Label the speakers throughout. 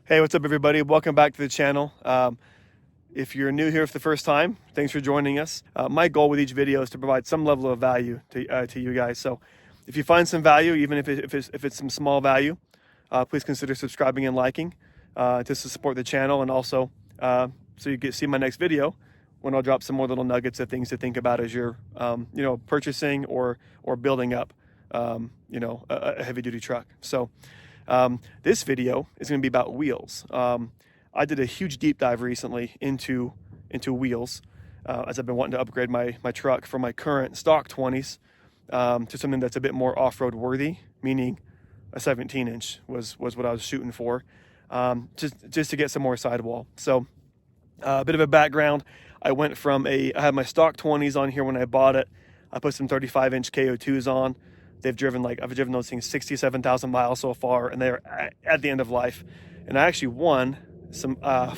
Speaker 1: Hey, what's up, everybody? Welcome back to the channel. If you're new here for the first time, thanks for joining us. My goal with each video is to provide some level of value to you guys. So if you find some value, even if it's some small value, please consider subscribing and liking to support the channel, and also so you can see my next video when I'll drop some more little nuggets of things to think about as you're purchasing or building up a heavy duty truck. So this video is going to be about wheels. I did a huge deep dive recently into wheels as I've been wanting to upgrade my truck from my current stock 20s to something that's a bit more off-road worthy, meaning a 17-inch was what I was shooting for, just to get some more sidewall. So a bit of a background. I had my stock 20s on here when I bought it. I put some 35-inch KO2s on. I've driven those things 67,000 miles so far, and they're at the end of life. And I actually won some 5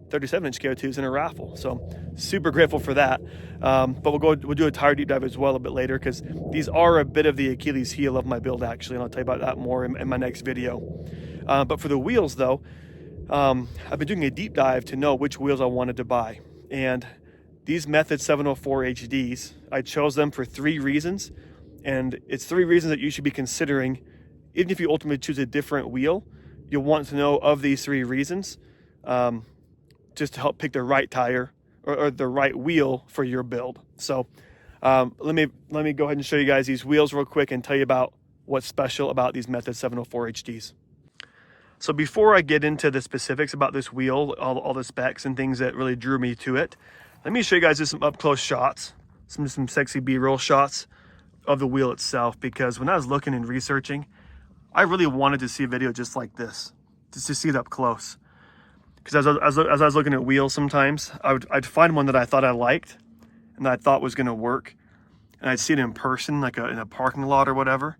Speaker 1: 37-inch KO2s in a raffle. So super grateful for that. But we'll do a tire deep dive as well a bit later, because these are a bit of the Achilles heel of my build, actually. And I'll tell you about that more in my next video. But for the wheels, though, I've been doing a deep dive to know which wheels I wanted to buy. And these Method 704 HDs, I chose them for 3 reasons. And it's 3 reasons that you should be considering. Even if you ultimately choose a different wheel, you'll want to know of these 3 reasons, just to help pick the right tire or the right wheel for your build. So let me go ahead and show you guys these wheels real quick and tell you about what's special about these Method 704 HDs. So before I get into the specifics about this wheel, all the specs and things that really drew me to it, let me show you guys just some up close shots, some sexy B-roll shots of the wheel itself, because when I was looking and researching, I really wanted to see a video just like this, just to see it up close. Because as I was looking at wheels, sometimes I'd find one that I thought I liked and that I thought was going to work, and I'd see it in person, like in a parking lot or whatever,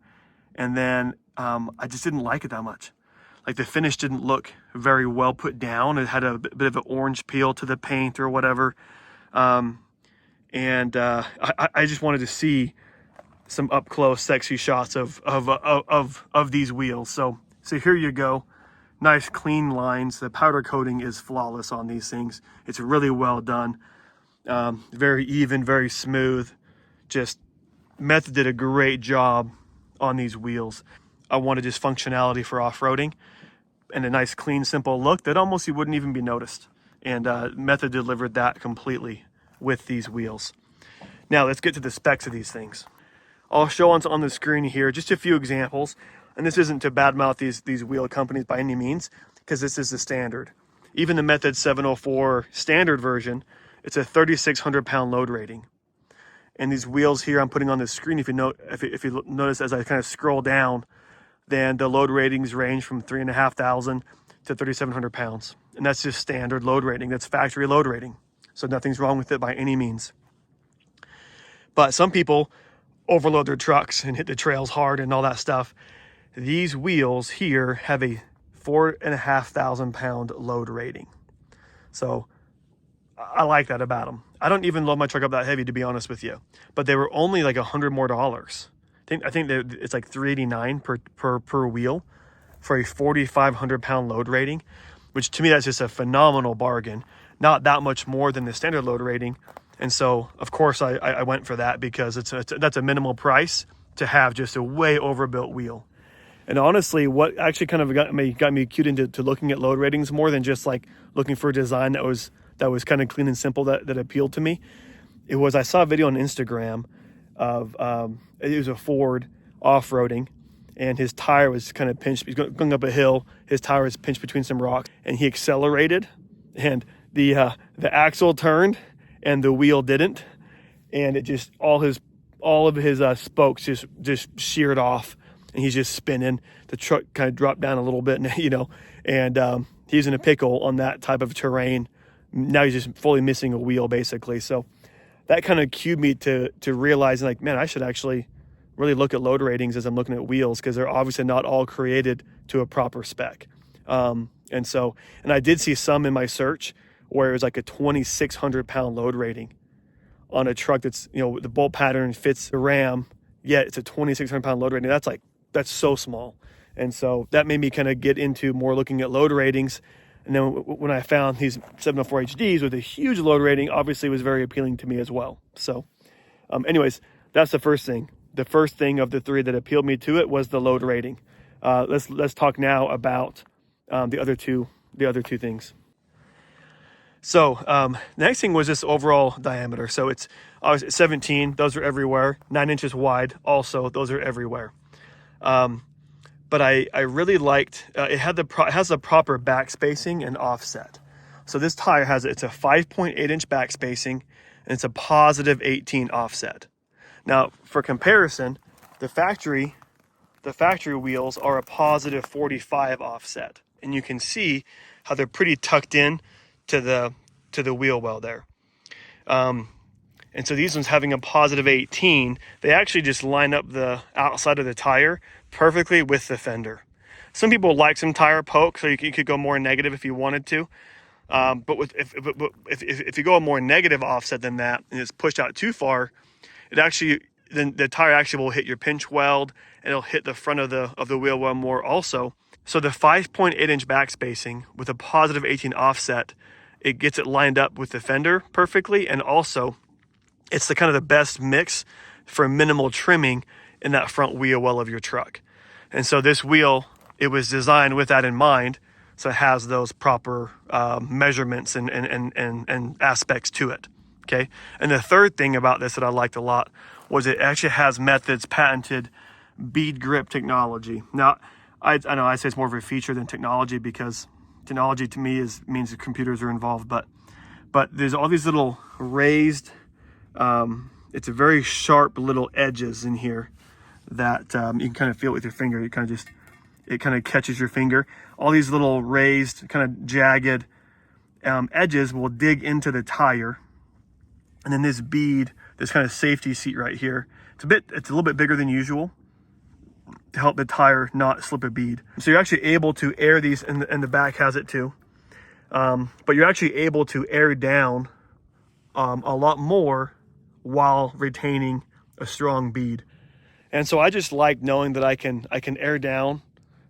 Speaker 1: and then I just didn't like it that much. Like the finish didn't look very well put down. It had a bit of an orange peel to the paint or whatever, I just wanted to see some up close sexy shots of these wheels. So here you go. Nice clean lines. The powder coating is flawless on these things. It's really well done. Very even, very smooth. Just Method did a great job on these wheels. I wanted just functionality for off-roading and a nice clean simple look that almost you wouldn't even be noticed, and Method delivered that completely with these wheels. Now let's get to the specs of these things. I'll show on the screen here just a few examples, and this isn't to badmouth these wheel companies by any means, because this is the standard. Even the Method 704 standard version, it's a 3,600 pound load rating. And these wheels here I'm putting on the screen, if you notice as I kind of scroll down, then the load ratings range from 3,500 to 3,700 pounds. And that's just standard load rating. That's factory load rating. So nothing's wrong with it by any means. But some people overload their trucks and hit the trails hard and all that stuff. These wheels here have a 4,500 pound load rating. So I like that about them. I don't even load my truck up that heavy, to be honest with you, but they were only like $100 more. I think it's like $389 per wheel for a 4,500 pound load rating, which to me, that's just a phenomenal bargain. Not that much more than the standard load rating. And so, of course, I went for that, because that's a minimal price to have just a way overbuilt wheel. And honestly, what actually kind of got me cued into looking at load ratings more than just like looking for a design that was kind of clean and simple that appealed to me, it was I saw a video on Instagram of it was a Ford off-roading, and his tire was kind of pinched. He's going up a hill. His tire was pinched between some rocks, and he accelerated, and the axle turned and the wheel didn't, and it just all of his spokes just sheared off, and he's just spinning. The truck kind of dropped down a little bit, and he's in a pickle on that type of terrain. Now he's just fully missing a wheel, basically. So that kind of cued me to realizing, like, man, I should actually really look at load ratings as I'm looking at wheels, because they're obviously not all created to a proper spec. And I did see some in my search where it was like a 2,600 pound load rating on a truck that's, the bolt pattern fits the Ram, yet it's a 2,600 pound load rating. That's so small. And so that made me kind of get into more looking at load ratings. And then when I found these 704 HDs with a huge load rating, obviously it was very appealing to me as well. So anyways, that's the first thing. The first thing of the three that appealed me to it was the load rating. Let's talk now about the other two things. So the next thing was this overall diameter. So it's 17, those are everywhere. 9 inches wide, also, those are everywhere. But I really liked, it has the proper back spacing and offset. So this tire it's a 5.8 inch back spacing, and it's a positive 18 offset. Now, for comparison, the factory wheels are a positive 45 offset, and you can see how they're pretty tucked in to the wheel well there. And so these ones having a positive 18, they actually just line up the outside of the tire perfectly with the fender. Some people like some tire poke, so you could go more negative if you wanted to. But if you go a more negative offset than that and it's pushed out too far, then the tire actually will hit your pinch weld, and it'll hit the front of the wheel well more also. So the 5.8 inch back spacing with a positive 18 offset, it gets it lined up with the fender perfectly, and also it's the kind of the best mix for minimal trimming in that front wheel well of your truck. And so this wheel, it was designed with that in mind, so it has those proper measurements and aspects to it. Okay. And the third thing about this that I liked a lot was it actually has Method's patented bead grip technology. Now, I know I say it's more of a feature than technology, because technology to me means the computers are involved, but there's all these little raised, it's a very sharp little edges in here that you can kind of feel it with your finger. It kind of catches your finger. All these little raised, kind of jagged edges will dig into the tire. And then this bead, this kind of safety seat right here, it's a little bit bigger than usual to help the tire not slip a bead. So you're actually able to air these, and the back has it too. But you're actually able to air down a lot more while retaining a strong bead. And so I just like knowing that I can air down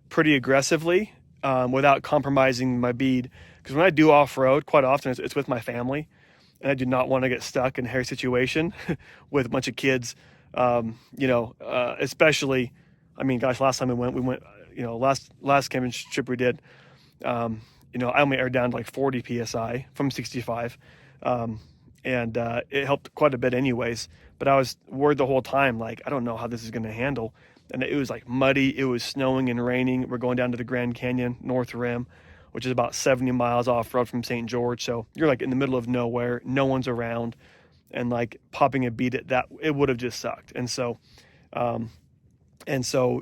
Speaker 1: pretty aggressively without compromising my bead. Because when I do off-road, quite often it's with my family, and I do not want to get stuck in a hairy situation with a bunch of kids. Especially, I mean, gosh, last time we went, last camping trip we did, I only aired down to like 40 PSI from 65. And it helped quite a bit anyways, but I was worried the whole time, like, I don't know how this is going to handle. And it was like muddy, it was snowing and raining. We're going down to the Grand Canyon North Rim, which is about 70 miles off road from St. George. So you're like in the middle of nowhere, no one's around, and like popping a bead at that, it would have just sucked. And so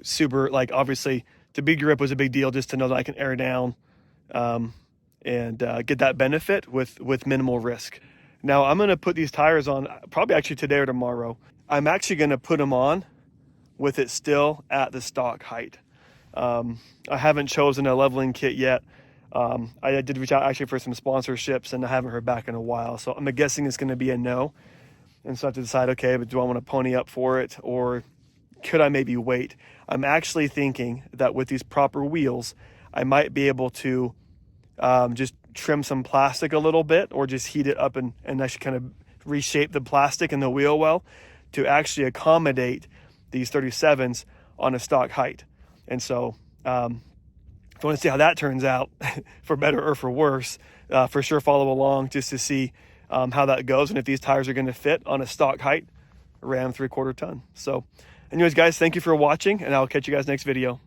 Speaker 1: super, like, obviously the bead grip was a big deal, just to know that I can air down and get that benefit with minimal risk. Now I'm going to put these tires on probably actually today or tomorrow. I'm actually going to put them on with it still at the stock height. I haven't chosen a leveling kit yet. I did reach out actually for some sponsorships, and I haven't heard back in a while. So I'm guessing it's going to be a no. And so I have to decide, okay, but do I want to pony up for it, or could I maybe wait? I'm actually thinking that with these proper wheels, I might be able to just trim some plastic a little bit, or just heat it up and actually kind of reshape the plastic in the wheel well to actually accommodate these 37s on a stock height. And so if you want to see how that turns out, for better or for worse, for sure follow along just to see how that goes, and if these tires are going to fit on a stock height Ram 3/4 ton. So anyways, guys, thank you for watching, and I'll catch you guys next video.